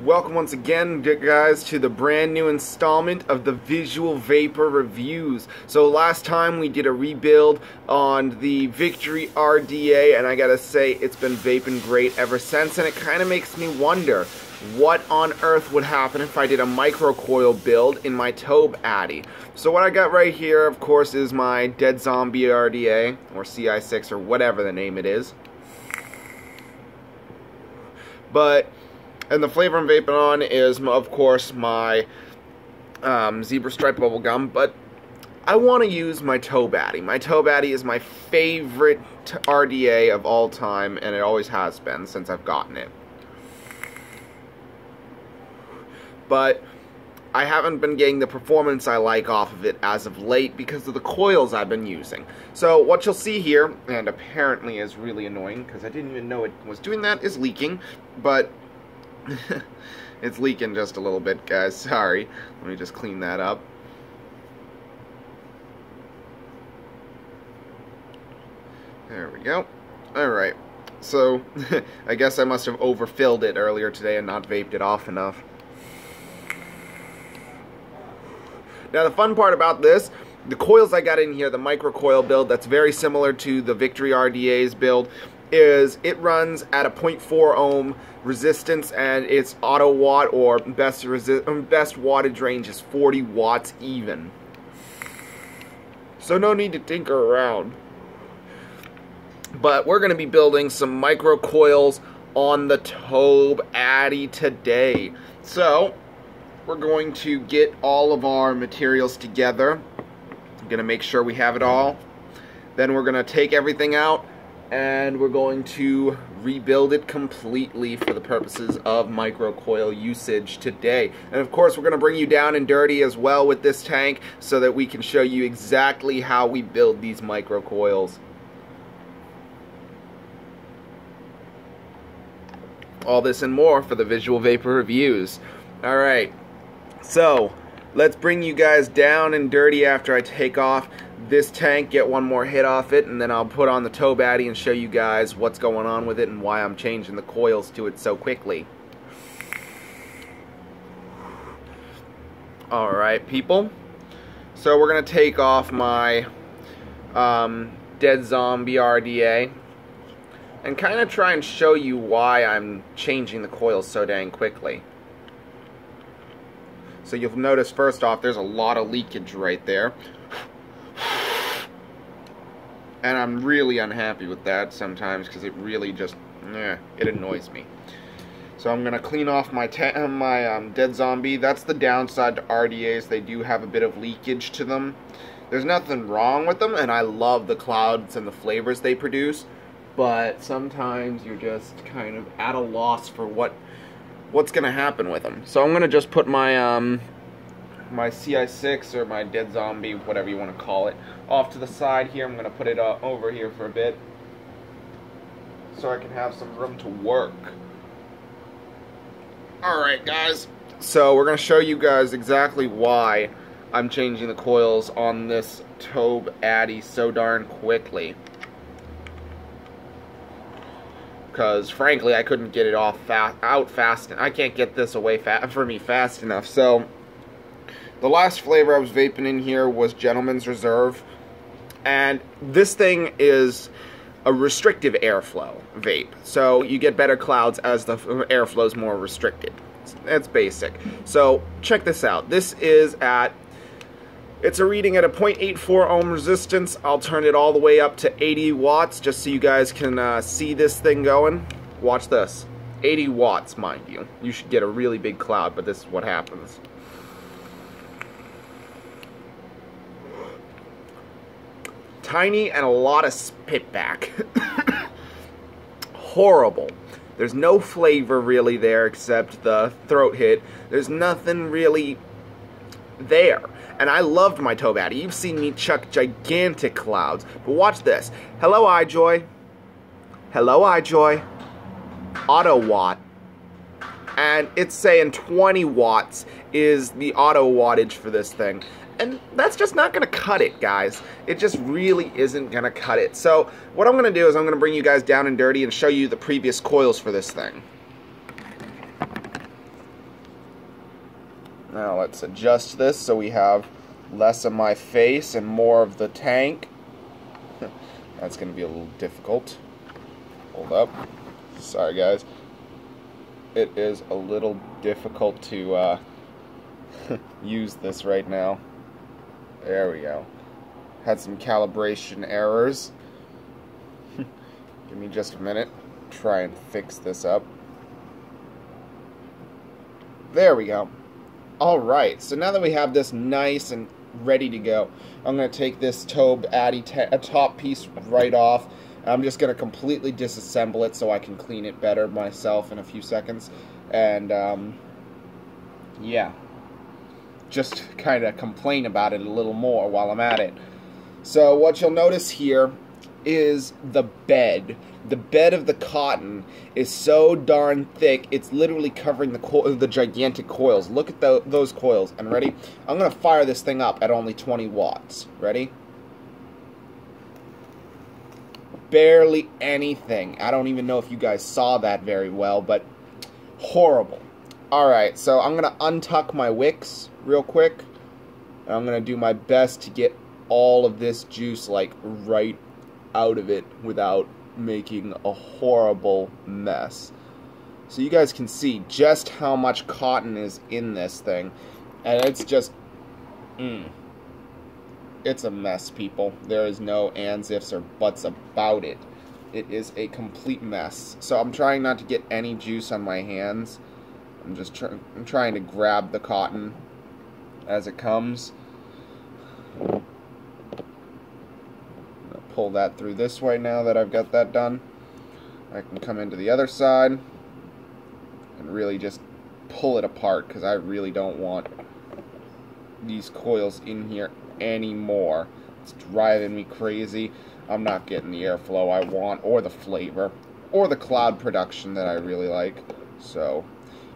Welcome once again, guys, to the brand new installment of the Visual Vapor Reviews. So last time we did a rebuild on the Victory RDA, and I gotta say, it's been vaping great ever since, and it kind of makes me wonder what on earth would happen if I did a microcoil build in my Tobh Atty. So what I got right here, of course, is my Dead Zombie RDA, or CI6, or whatever the name it is. And the flavor I'm vaping on is, of course, my Zebra Stripe Bubblegum, but I want to use my Tobh Atty. My Tobh Atty is my favorite RDA of all time, and it always has been since I've gotten it. But I haven't been getting the performance I like off of it as of late because of the coils I've been using. So what you'll see here, and apparently is really annoying because I didn't even know it was doing that, is leaking, but it's leaking just a little bit, guys. Sorry. Let me just clean that up. There we go. Alright. So, I guess I must have overfilled it earlier today and not vaped it off enough. Now, the fun part about this, the coils I got in here, the microcoil build, that's very similar to the Victory RDA's build, is it runs at a 0.4 ohm resistance, and its auto watt or best wattage range is 40 watts even. So no need to tinker around. But we're going to be building some microcoils on the Tobh Atty today. So we're going to get all of our materials together. I'm going to make sure we have it all. Then we're going to take everything out, and we're going to rebuild it completely for the purposes of microcoil usage today. And of course, we're going to bring you down and dirty as well with this tank so that we can show you exactly how we build these microcoils. All this and more for the Visual Vapor Reviews. Alright, so let's bring you guys down and dirty after I take off this tank, get one more hit off it, and then I'll put on the Tobh Atty and show you guys what's going on with it and why I'm changing the coils to it so quickly. Alright, people. So we're going to take off my Dead Zombie RDA and kind of try and show you why I'm changing the coils so dang quickly. So you'll notice, first off, there's a lot of leakage right there. And I'm really unhappy with that sometimes because it really just, it annoys me. So I'm going to clean off my Dead Zombie. That's the downside to RDAs. They do have a bit of leakage to them. There's nothing wrong with them, and I love the clouds and the flavors they produce. But sometimes you're just kind of at a loss for what's going to happen with them. So I'm going to just put my my CI6 or my Dead Zombie, whatever you want to call it, off to the side here. I'm going to put it over here for a bit so I can have some room to work. Alright, guys, so we're going to show you guys exactly why I'm changing the coils on this Tobh Atty so darn quickly. Because frankly, I couldn't get it out fast. I can't get this away for me fast enough. So the last flavor I was vaping in here was Gentleman's Reserve, and this thing is a restrictive airflow vape. So you get better clouds as the airflow is more restricted. That's basic. So check this out. This is it's a reading at a 0.84 ohm resistance. I'll turn it all the way up to 80 watts just so you guys can see this thing going. Watch this. 80 watts, mind you. You should get a really big cloud, but this is what happens. Tiny and a lot of spit back. Horrible. There's no flavor really there except the throat hit. There's nothing really there. And I loved my Tobh Atty. You've seen me chuck gigantic clouds. But watch this. Hello, iJoy. Hello, iJoy. Auto watt. And it's saying 20 watts is the auto wattage for this thing. And that's just not going to cut it, guys. It just really isn't going to cut it. So what I'm going to do is I'm going to bring you guys down and dirty and show you the previous coils for this thing. Now let's adjust this so we have less of my face and more of the tank. That's going to be a little difficult. Hold up. Sorry, guys. It is a little difficult to use this right now. There we go. Had some calibration errors. Give me just a minute. Try and fix this up. There we go. Alright, so now that we have this nice and ready to go, I'm going to take this Tobh Atty top piece right off. I'm just going to completely disassemble it so I can clean it better myself in a few seconds. And, yeah. Just kind of complain about it a little more while I'm at it. So what you'll notice here is the bed. The bed of the cotton is so darn thick, it's literally covering the gigantic coils. Look at those coils. And ready? I'm going to fire this thing up at only 20 watts. Ready? Barely anything. I don't even know if you guys saw that very well, but horrible. Alright, so I'm going to untuck my wicks real quick. And I'm going to do my best to get all of this juice, like, right out of it without making a horrible mess. So you guys can see just how much cotton is in this thing. And it's just, it's a mess, people. There is no ands, ifs, or buts about it. It is a complete mess. So I'm trying not to get any juice on my hands. I'm just I'm trying to grab the cotton as it comes. Pull that through this way now that I've got that done. I can come into the other side and really just pull it apart because I really don't want these coils in here anymore. It's driving me crazy. I'm not getting the airflow I want, or the flavor, or the cloud production that I really like. So,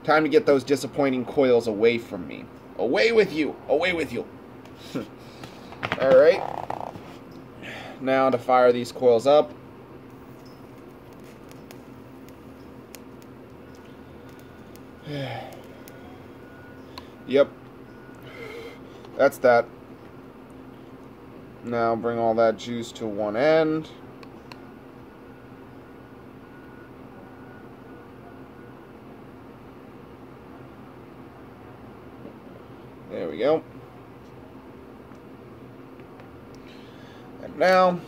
time to get those disappointing coils away from me. Away with you! Away with you! Alright. Now to fire these coils up. Yep. That's that. Now bring all that juice to one end. There we go. And now,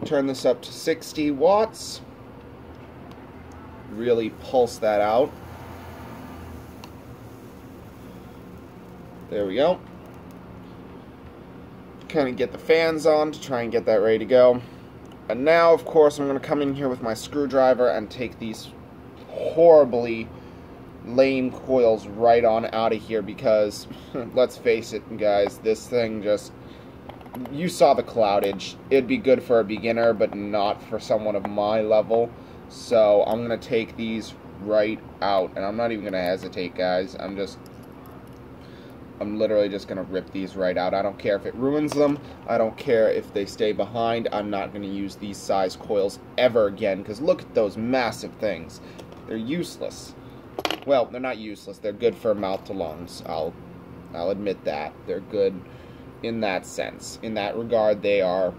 turn this up to 60 watts. Really pulse that out. There we go. Kind of get the fans on to try and get that ready to go. And now, of course, I'm going to come in here with my screwdriver and take these horribly lame coils right on out of here because, let's face it, guys, this thing just... You saw the cloudage. It'd be good for a beginner, but not for someone of my level. So I'm going to take these right out. And I'm not even going to hesitate, guys. I'm literally just going to rip these right out. I don't care if it ruins them. I don't care if they stay behind. I'm not going to use these size coils ever again. Because look at those massive things. They're useless. Well, they're not useless. They're good for mouth to lungs. I'll admit that. They're good in that sense. In that regard, they are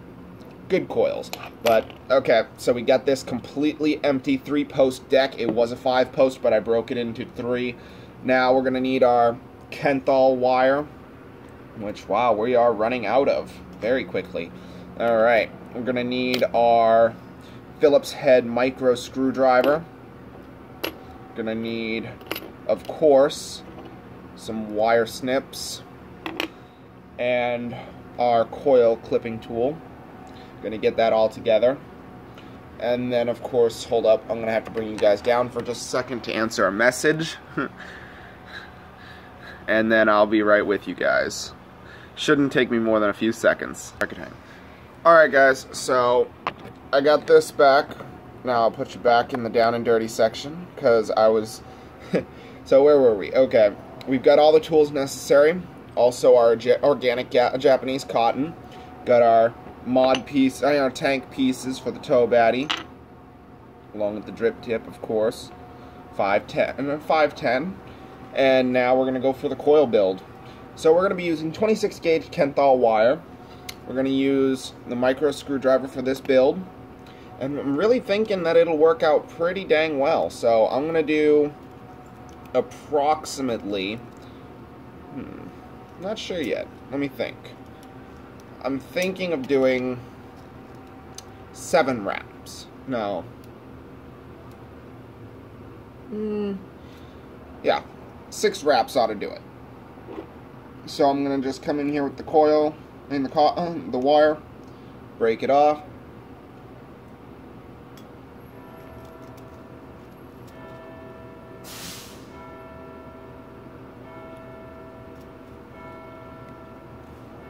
good coils. But, okay, so we got this completely empty 3-post deck. It was a 5-post, but I broke it into 3. Now we're going to need our Kenthal wire, which, wow, we are running out of very quickly. Alright, we're going to need our Phillips head micro screwdriver. Going to need, of course, some wire snips and our coil clipping tool. Going to get that all together. And then, of course, hold up, I'm going to have to bring you guys down for just a second to answer a message. And then I'll be right with you guys. Shouldn't take me more than a few seconds. Alright guys, so I got this back. Now I'll put you back in the down and dirty section, because I was... So where were we? Okay, we've got all the tools necessary. Also our organic Japanese cotton. Got our mod piece, our tank pieces for the Tobh Atty, along with the drip tip, of course. 510. And now we're going to go for the coil build. So we're going to be using 26 gauge Kenthal wire. We're going to use the micro screwdriver for this build. And I'm really thinking that it'll work out pretty dang well. So I'm going to do approximately, not sure yet. Let me think. I'm thinking of doing 7 wraps. No. Yeah, 6 wraps ought to do it. So I'm going to just come in here with the coil and the wire, break it off.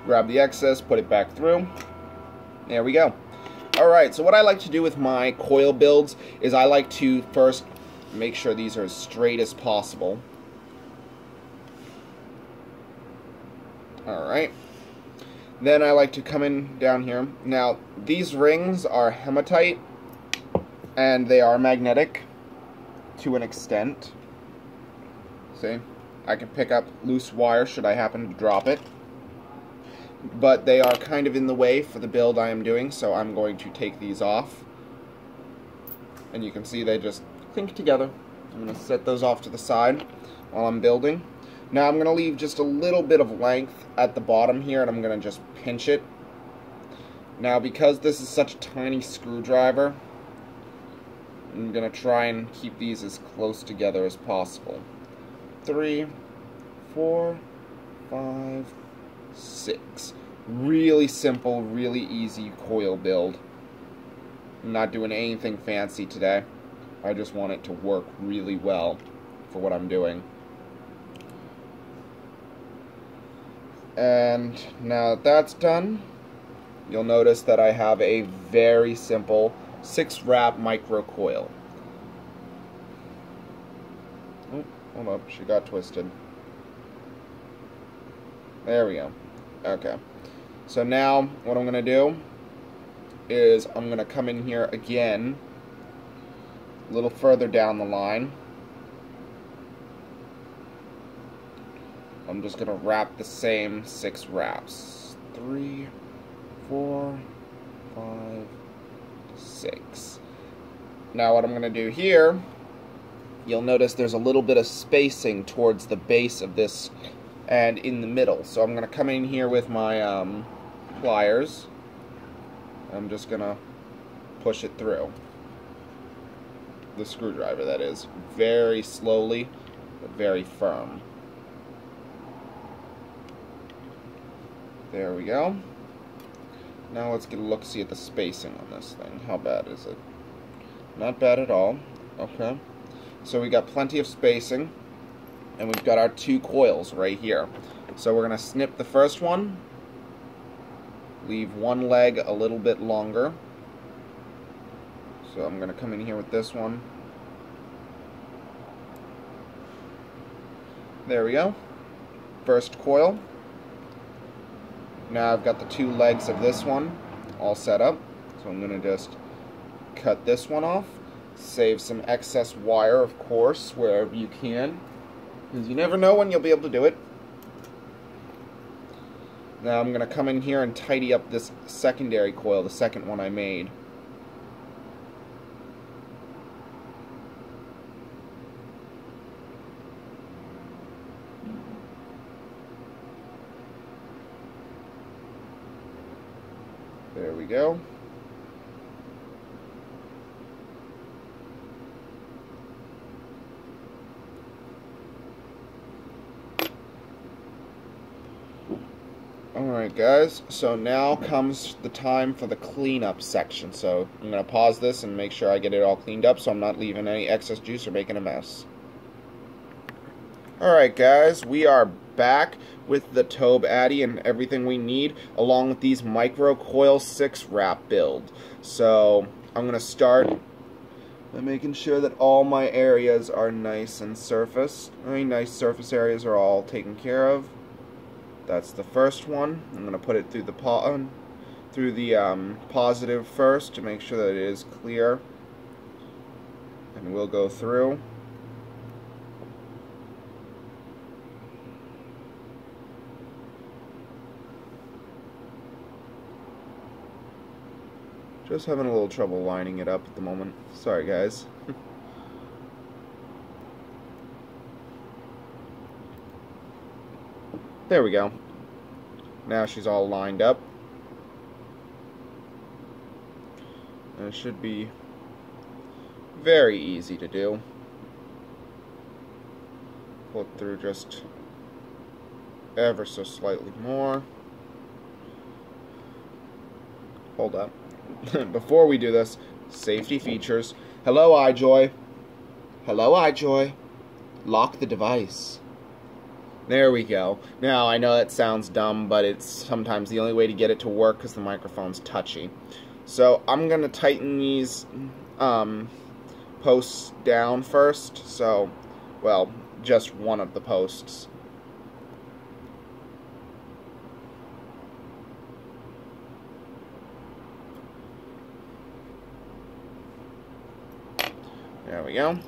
Grab the excess, put it back through. There we go. Alright, so what I like to do with my coil builds is I like to first make sure these are as straight as possible. Alright. Then I like to come in down here. Now, these rings are hematite, and they are magnetic to an extent. See? I can pick up loose wire should I happen to drop it. But they are kind of in the way for the build I am doing, so I'm going to take these off. And you can see they just clink together. I'm going to set those off to the side while I'm building. Now I'm going to leave just a little bit of length at the bottom here, and I'm going to just pinch it. Now, because this is such a tiny screwdriver, I'm going to try and keep these as close together as possible. 3, 4, 5, 6. Really simple, really easy coil build. I'm not doing anything fancy today. I just want it to work really well for what I'm doing. And now that that's done, you'll notice that I have a very simple 6-wrap micro coil. Oh, hold up, she got twisted. There we go. Okay. So now what I'm going to do is I'm going to come in here again a little further down the line. I'm just going to wrap the same 6 wraps. 3, 4, 5, 6. Now what I'm going to do here, you'll notice there's a little bit of spacing towards the base of this and in the middle. So I'm going to come in here with my pliers. I'm just going to push it through. The screwdriver, that is. Very slowly, but very firm. There we go. Now let's get a look-see at the spacing on this thing. How bad is it? Not bad at all. Okay. So we got plenty of spacing. And we've got our 2 coils right here. So we're going to snip the first one. Leave one leg a little bit longer. So I'm going to come in here with this one. There we go. First coil. Now I've got the 2 legs of this one all set up. So I'm going to just cut this one off. Save some excess wire, of course, wherever you can. Because you never know when you'll be able to do it. Now I'm going to come in here and tidy up this secondary coil, the second one I made. There we go. Alright guys, so now comes the time for the cleanup section. So I'm going to pause this and make sure I get it all cleaned up so I'm not leaving any excess juice or making a mess. Alright guys, we are back with the Tobh Atty and everything we need, along with these micro coil 6-wrap build. So I'm going to start by making sure that all my areas are nice and surfaced. Any nice surface areas are all taken care of. That's the first one. I'm going to put it through the positive first to make sure that it is clear. And we'll go through. Just having a little trouble lining it up at the moment. Sorry, guys. There we go. Now she's all lined up. And it should be very easy to do. Pull it through just ever so slightly more. Hold up. Before we do this, safety features. Hello, iJoy. Hello, iJoy. Lock the device. There we go. Now, I know that sounds dumb, but it's sometimes the only way to get it to work because the microphone's touchy. So, I'm going to tighten these posts down first. So, well, just one of the posts. There we go.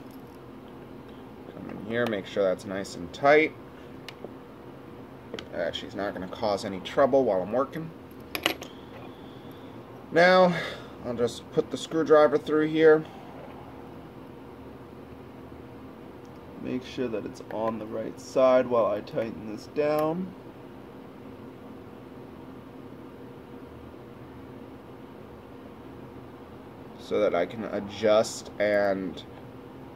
Come in here, make sure that's nice and tight. She's not going to cause any trouble while I'm working. Now, I'll just put the screwdriver through here. Make sure that it's on the right side while I tighten this down. So that I can adjust and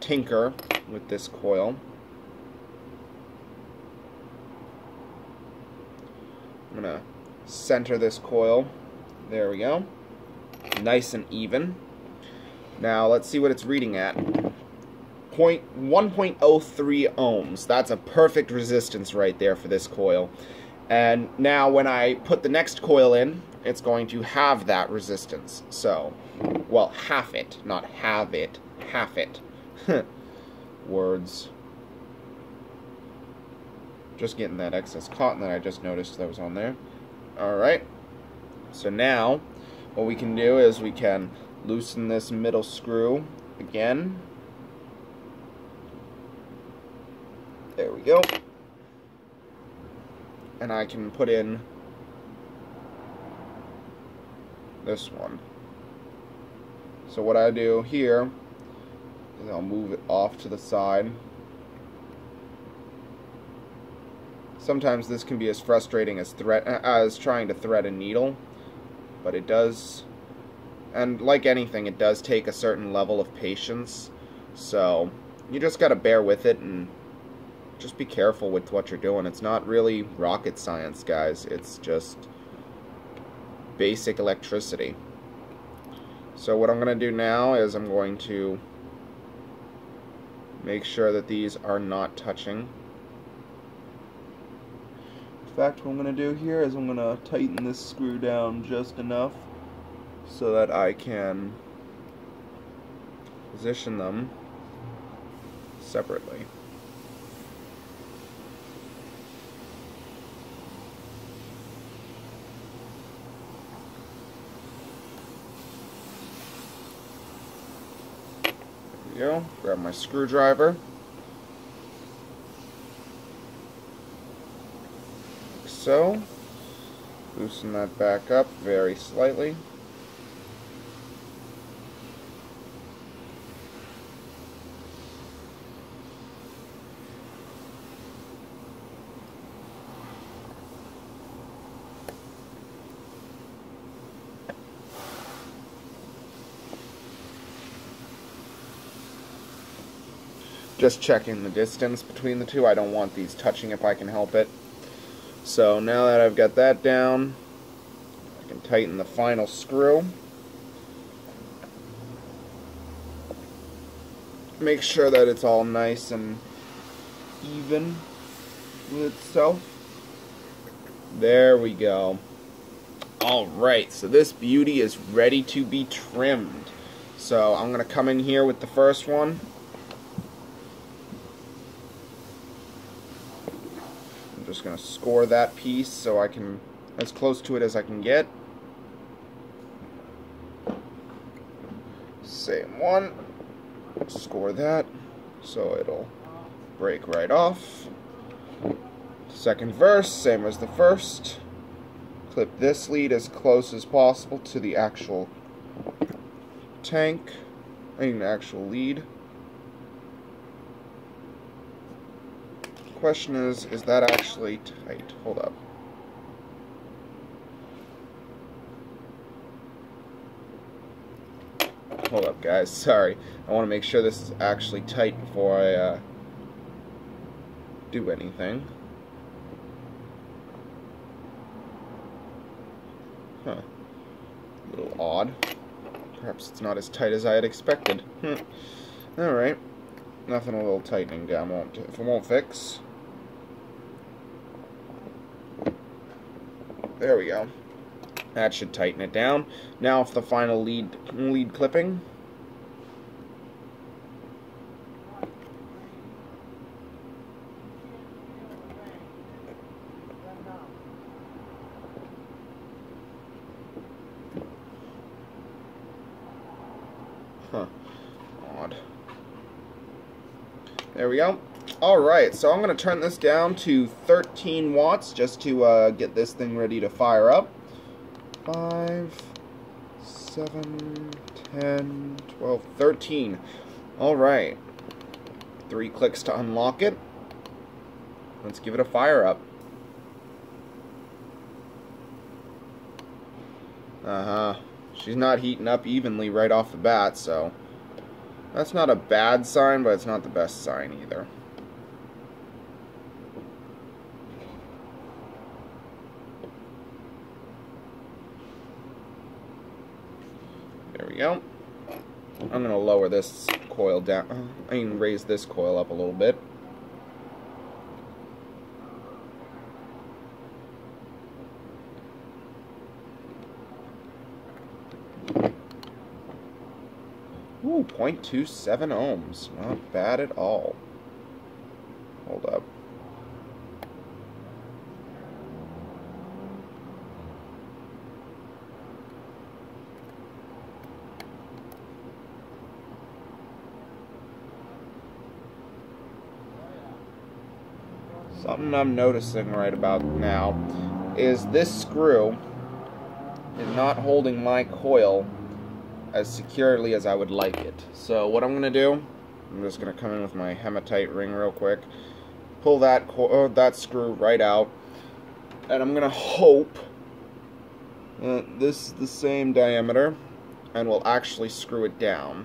tinker with this coil. I'm going to center this coil. There we go. Nice and even. Now let's see what it's reading at. 1.03 ohms. That's a perfect resistance right there for this coil. And now when I put the next coil in, it's going to have that resistance. So, well, half it, not have it, half it. Words. Just getting that excess cotton that I just noticed that was on there. Alright. So now, what we can do is we can loosen this middle screw again. There we go. And I can put in this one. So what I do here is I'll move it off to the side. Sometimes this can be as frustrating as trying to thread a needle, but it does, and like anything, it does take a certain level of patience. So you just gotta bear with it and just be careful with what you're doing. It's not really rocket science, guys. It's just basic electricity. So what I'm going to do now is I'm going to make sure that these are not touching. In fact, what I'm going to do here is I'm going to tighten this screw down just enough so that I can position them separately. Go. Grab my screwdriver. Like so. Loosen that back up very slightly. Just checking the distance between the two. I don't want these touching if I can help it. So now that I've got that down, I can tighten the final screw. Make sure that it's all nice and even with itself. There we go. Alright, so this beauty is ready to be trimmed. So I'm going to come in here with the first one. Just going to score that piece so I can, as close to it as I can get. Same one. Score that so it'll break right off. Second verse, same as the first. Clip this lead as close as possible to the actual tank, an actual lead. Question is that actually tight? Hold up. Hold up, guys. Sorry. I want to make sure this is actually tight before I do anything. Huh. A little odd. Perhaps it's not as tight as I had expected. Alright. Nothing a little tightening down won't fix. There we go. That should tighten it down. Now for the final lead clipping. Huh. Odd. There we go. Alright, so I'm going to turn this down to 13 watts just to get this thing ready to fire up. 5, 7, 10, 12, 13. Alright. 3 clicks to unlock it. Let's give it a fire up. She's not heating up evenly right off the bat, so that's not a bad sign, but it's not the best sign either. There we go. I'm going to lower this coil down. I mean, raise this coil up a little bit. Ooh, 0.27 ohms. Not bad at all. Hold up. Something I'm noticing right about now is this screw is not holding my coil as securely as I would like it. So what I'm going to do, I'm just going to come in with my hematite ring real quick, pull that screw right out, and I'm going to hope that this is the same diameter and will actually screw it down.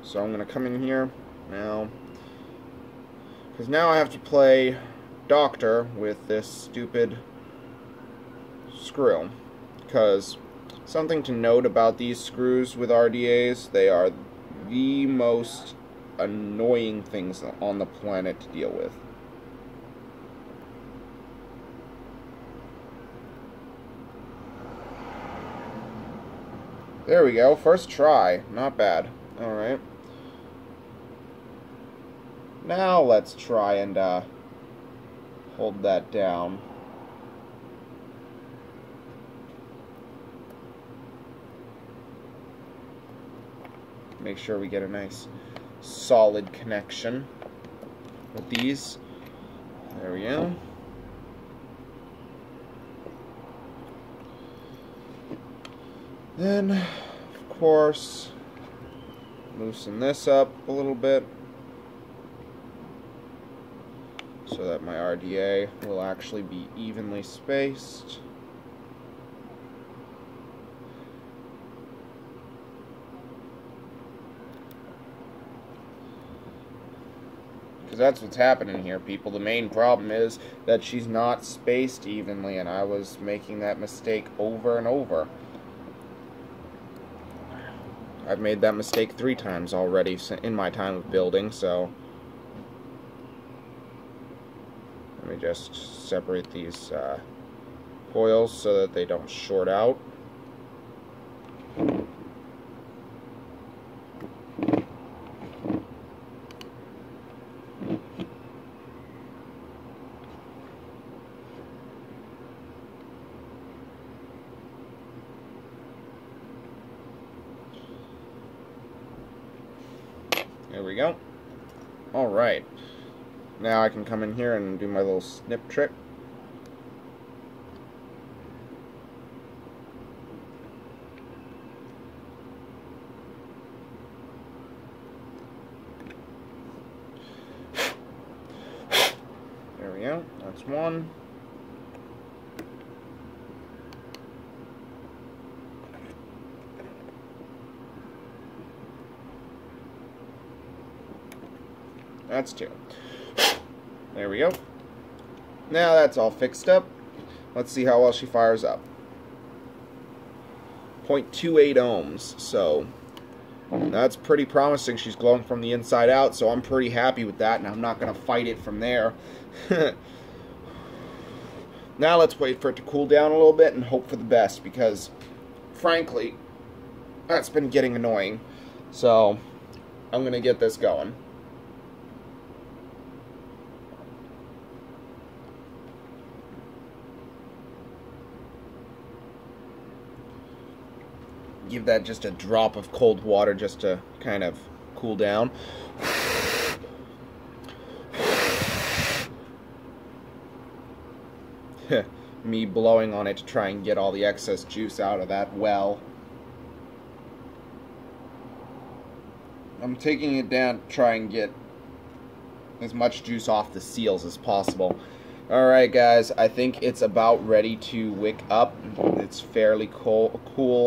So I'm going to come in here now, because now I have to play doctor with this stupid screw, because something to note about these screws with RDAs, they are the most annoying things on the planet to deal with. There we go, first try, not bad. Alright. Now let's try and hold that down. Make sure we get a nice solid connection with these. There we go. Then, of course, loosen this up a little bit so that my RDA will actually be evenly spaced. Because that's what's happening here, people. The main problem is that she's not spaced evenly, and I was making that mistake over and over. I've made that mistake 3 times already in my time of building, so let me just separate these coils so that they don't short out. There we go. Alright. Now I can come in here and do my little snip trick. we go. That's one. That's two. There we go. Now that's all fixed up. Let's see how well she fires up. 0.28 ohms, so that's pretty promising. She's glowing from the inside out, so I'm pretty happy with that, and I'm not going to fight it from there. Now let's wait for it to cool down a little bit and hope for the best, because frankly, that's been getting annoying. So I'm going to get this going. Give that just a drop of cold water just to kind of cool down. Me blowing on it to try and get all the excess juice out of that well. I'm taking it down to try and get as much juice off the seals as possible. Alright guys, I think it's about ready to wick up. It's fairly cool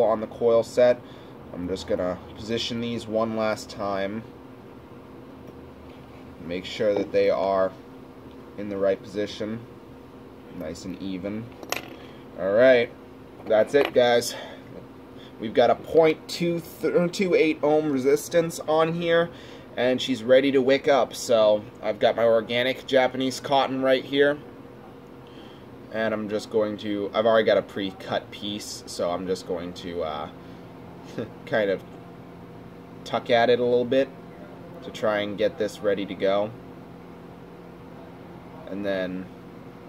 on the coil set. I'm just going to position these one last time. Make sure that they are in the right position. Nice and even. Alright, that's it guys. We've got a 0.28 ohm resistance on here, and she's ready to wick up. So I've got my organic Japanese cotton right here, and I'm just going to, I've already got a pre-cut piece, so I'm just going to kind of tuck at it a little bit to try and get this ready to go, and then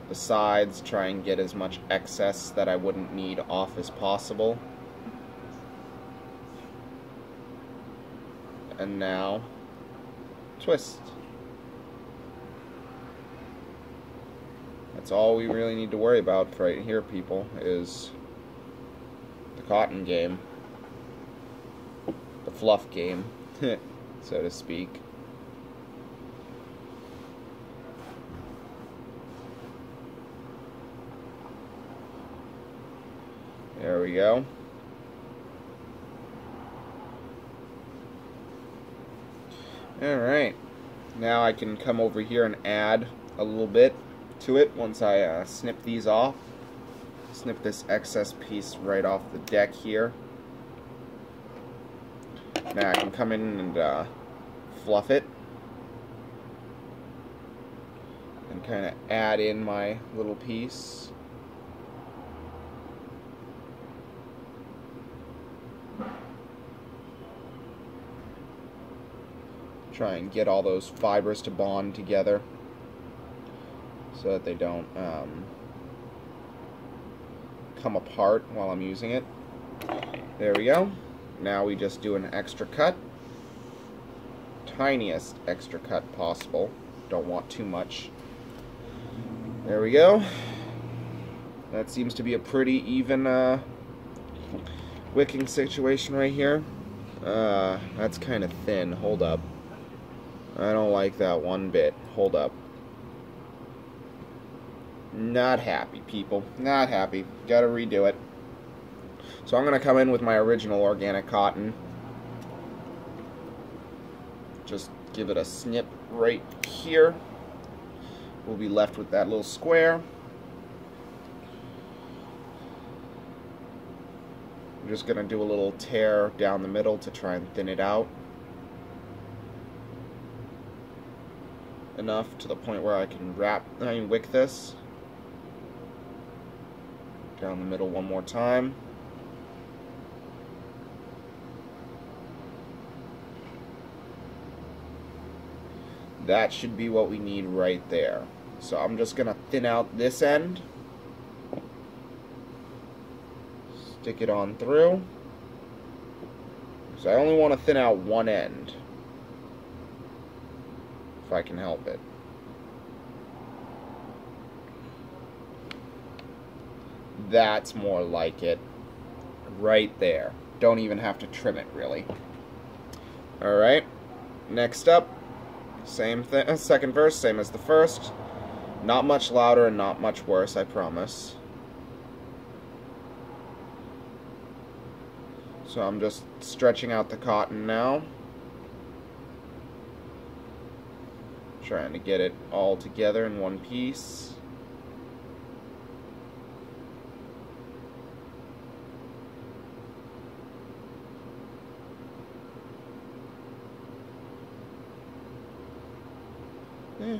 the sides, try and get as much excess that I wouldn't need off as possible. And now twist. That's all we really need to worry about right here, people, is the cotton game. The fluff game, so to speak. There we go. Alright, now I can come over here and add a little bit to it once I snip these off. Snip this excess piece right off the deck here. Now I can come in and fluff it and kind of add in my little piece. Try and get all those fibers to bond together so that they don't come apart while I'm using it. There we go. Now we just do an extra cut. Tiniest extra cut possible. Don't want too much. There we go. That seems to be a pretty even wicking situation right here. That's kind of thin. Hold up. I don't like that one bit. Hold up. Not happy, people. Not happy. Gotta redo it. So I'm gonna come in with my original organic cotton. Just give it a snip right here. We'll be left with that little square. I'm just gonna do a little tear down the middle to try and thin it out. Enough to the point where I can wick this down the middle one more time. That should be what we need right there. So I'm just gonna thin out this end, stick it on through, because I only want to thin out one end if I can help it. That's more like it. Right there. Don't even have to trim it, really. Alright. Next up, same thing. Second verse, same as the first. Not much louder and not much worse, I promise. So I'm just stretching out the cotton now. Trying to get it all together in one piece. Yeah.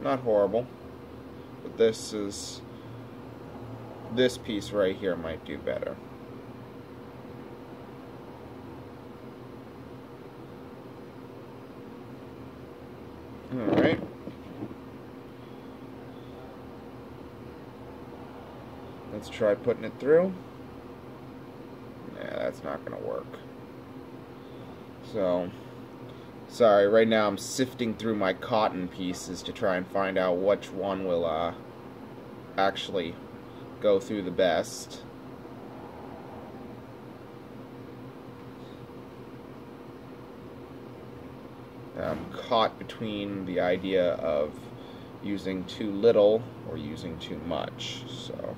Not horrible. But this piece right here might do better. Alright. Let's try putting it through. Yeah, that's not going to work. So, sorry, right now I'm sifting through my cotton pieces to try and find out which one will actually go through the best. I'm caught between the idea of using too little or using too much, so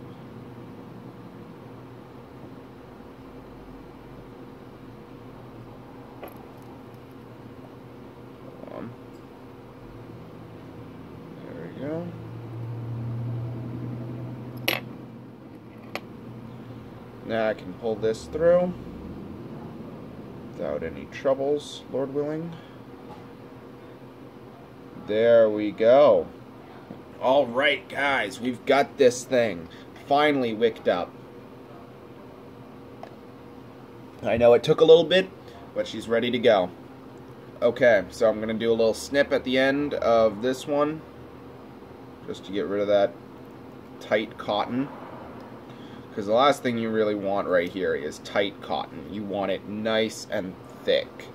there we go. Now I can pull this through without any troubles, Lord willing. There we go. Alright guys, we've got this thing finally wicked up. I know it took a little bit, but she's ready to go. Okay, so I'm going to do a little snip at the end of this one, just to get rid of that tight cotton. Because the last thing you really want right here is tight cotton. You want it nice and thick.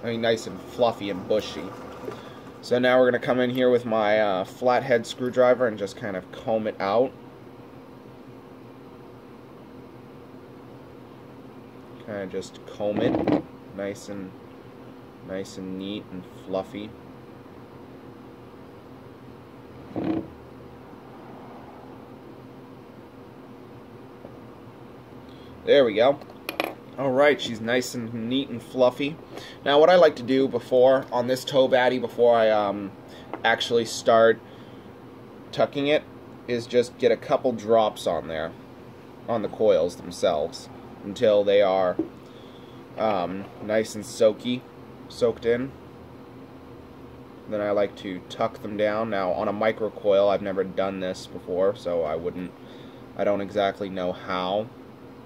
I mean, nice and fluffy and bushy. So now we're going to come in here with my flathead screwdriver and just kind of comb it out. Kind of just comb it nice and neat and fluffy. There we go. Alright, she's nice and neat and fluffy. Now what I like to do before, on this Tobh Atty, before I actually start tucking it, is just get a couple drops on there, on the coils themselves, until they are nice and soaked in. Then I like to tuck them down. Now on a micro coil, I've never done this before, so I don't exactly know how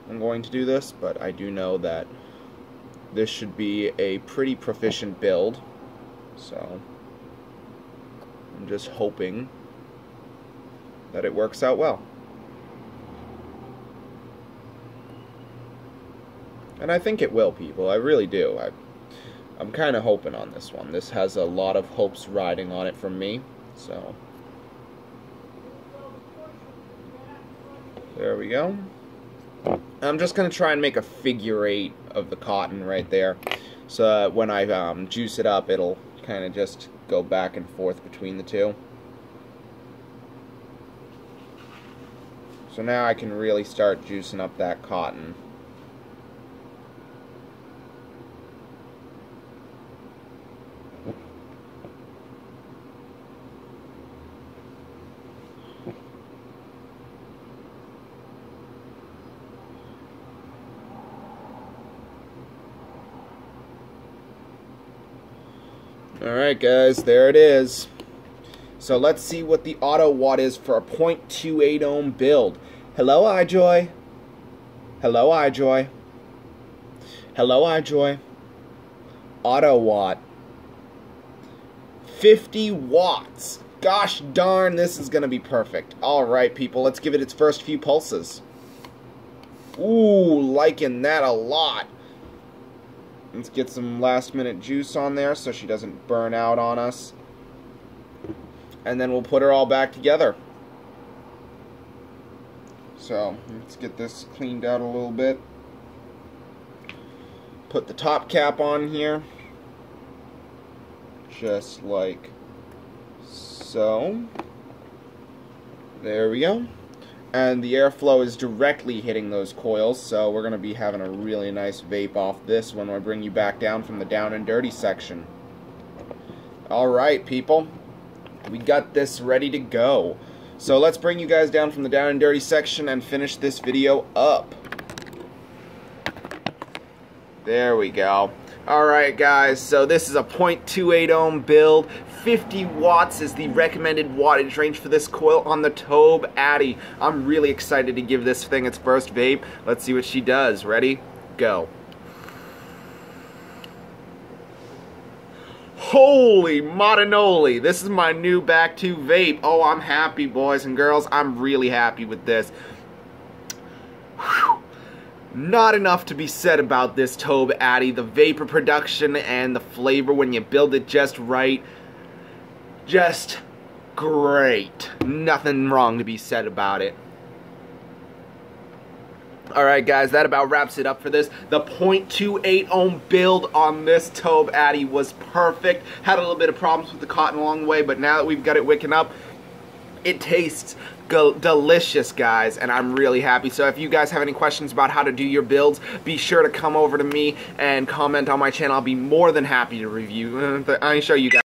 I'm going to do this, but I do know that this should be a pretty proficient build, so I'm just hoping that it works out well. And I think it will, people. I really do. I'm kind of hoping on this one. This has a lot of hopes riding on it from me, so there we go. I'm just going to try and make a figure 8 of the cotton right there, so that when I juice it up, it'll kind of just go back and forth between the two. So now I can really start juicing up that cotton. Alright guys, there it is. So let's see what the auto watt is for a 0.28 ohm build. Hello iJoy. Hello iJoy. Hello iJoy. Auto watt. 50 watts. Gosh darn, this is going to be perfect. Alright people, let's give it its first few pulses. Ooh, liking that a lot. Let's get some last minute juice on there so she doesn't burn out on us. And then we'll put her all back together. So, let's get this cleaned out a little bit. Put the top cap on here. Just like So, there we go. And the airflow is directly hitting those coils, so we're going to be having a really nice vape off this when I bring you back down from the down and dirty section. Alright, people. We got this ready to go. So let's bring you guys down from the down and dirty section and finish this video up. There we go. Alright guys, so this is a 0.28 ohm build. 50 watts is the recommended wattage range for this coil on the Tobh Atty. I'm really excited to give this thing its first vape. Let's see what she does. Ready? Go. Holy motinoli, this is my new back to vape. Oh, I'm happy, boys and girls. I'm really happy with this. Whew. Not enough to be said about this Tobh Atty. The vapor production and the flavor when you build it just right. Just great. Nothing wrong to be said about it. Alright guys, that about wraps it up for this. The 0.28 ohm build on this Tobh Atty was perfect. Had a little bit of problems with the cotton along the way, but now that we've got it wicking up, it tastes delicious, guys, and I'm really happy. So if you guys have any questions about how to do your builds, be sure to come over to me and comment on my channel. I'll be more than happy to review. I'll show you guys.